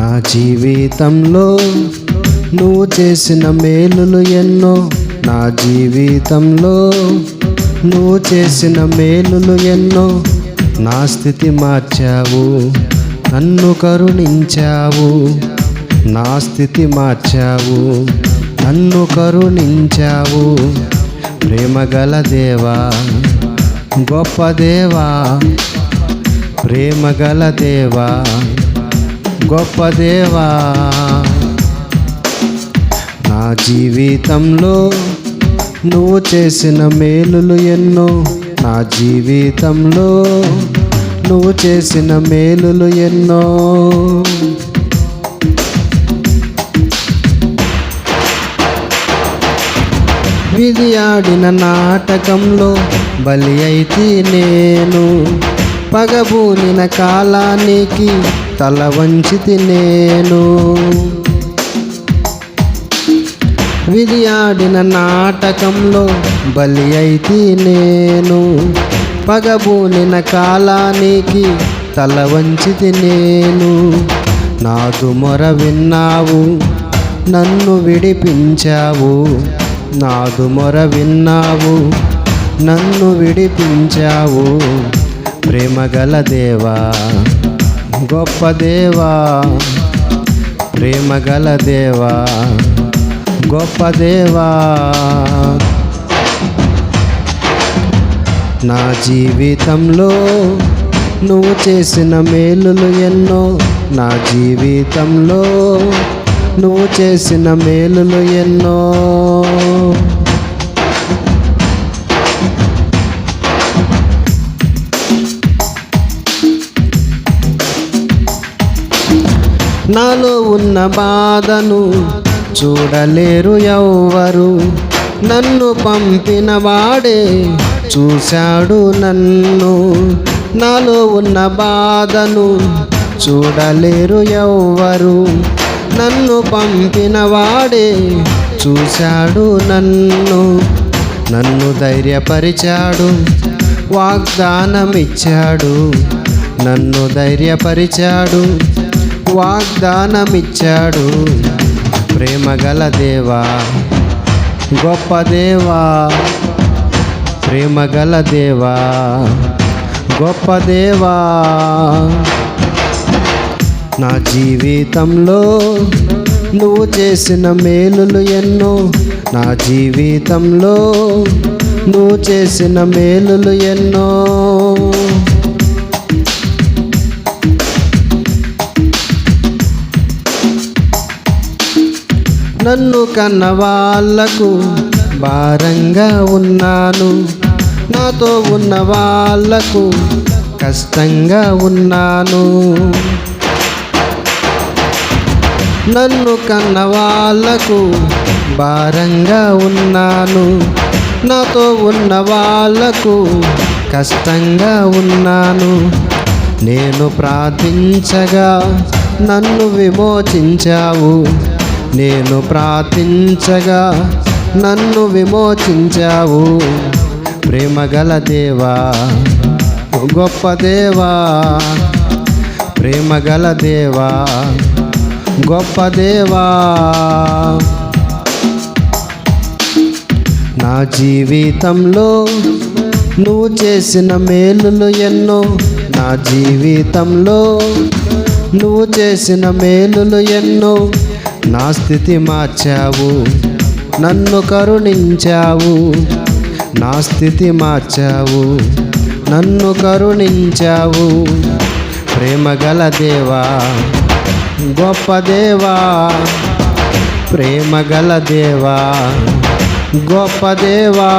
నా జీవితంలో నువ్వు చేసిన మేలులు ఎన్నో, నా జీవితంలో నువ్వు చేసిన మేలులు ఎన్నో. నా స్థితి మార్చావు, నన్ను కరుణించావు. నా స్థితి మార్చావు, నన్ను కరుణించావు. ప్రేమగల దేవా, గొప్ప దేవా, ప్రేమగల దేవా, గొప్ప దేవా. నా జీవితంలో నువ్వు చేసిన మేలులు ఎన్నో, నా జీవితంలో నువ్వు చేసిన మేలులు ఎన్నో. విధి ఆడిన నాటకంలో బలి అయితే నేను, పగబూనిన కాలానికి తల వంచితి నేను. విధి ఆడిన నాటకంలో బలి అయితే నేను, పగబూనిన కాలానికి తల వంచితి నేను. నాదు మొర విన్నావు, నన్ను విడిపించావు. నాదు మొర విన్నావు, నన్ను విడిపించావు. ప్రేమగల దేవా, గొప్ప దేవా, ప్రేమగల దేవా, గొప్ప దేవా. నా జీవితంలో నువ్వు చేసిన మేలులు ఎన్నో, నా జీవితంలో నువ్వు చేసిన మేలులు ఎన్నో. నాలో ఉన్న బాధను చూడలేరు ఎవ్వరు, నన్ను పంపిన వాడే చూశాడు నన్ను. నాలో ఉన్న బాధను చూడలేరు ఎవ్వరు, నన్ను పంపిన వాడే చూశాడు నన్ను. నన్ను ధైర్యపరిచాడు, వాగ్దానమిచ్చాడు. నన్ను ధైర్యపరిచాడు, వాగ్దానమిచ్చాడు. ప్రేమగల దేవా, గొప్ప దేవా, ప్రేమగల దేవా, గొప్ప దేవా. నా జీవితంలో నువ్వు చేసిన మేలులు ఎన్నో, నా జీవితంలో నువ్వు చేసిన మేలులు ఎన్నో. నన్ను కన్న వాళ్ళకు భారంగా ఉన్నాను, నాతో ఉన్న వాళ్ళకు కష్టంగా ఉన్నాను. నన్ను కన్న వాళ్ళకు భారంగా ఉన్నాను, నాతో ఉన్న వాళ్ళకు కష్టంగా ఉన్నాను. నేను ప్రార్థించగా నన్ను విమోచించావు, నేను ప్రార్థించగా నన్ను విమోచించావు. ప్రేమగల దేవా, గొప్ప దేవా, ప్రేమగల దేవా, గొప్ప దేవా. నా జీవితంలో నువ్వు చేసిన మేలులు ఎన్నో, నా జీవితంలో నువ్వు చేసిన మేలులు ఎన్నో. నా స్థితి మార్చావు, నన్ను కరుణించావు. నా స్థితి మార్చావు, నన్ను కరుణించావు. ప్రేమగల దేవా, గొప్ప దేవా, ప్రేమగల దేవా, గొప్ప దేవా.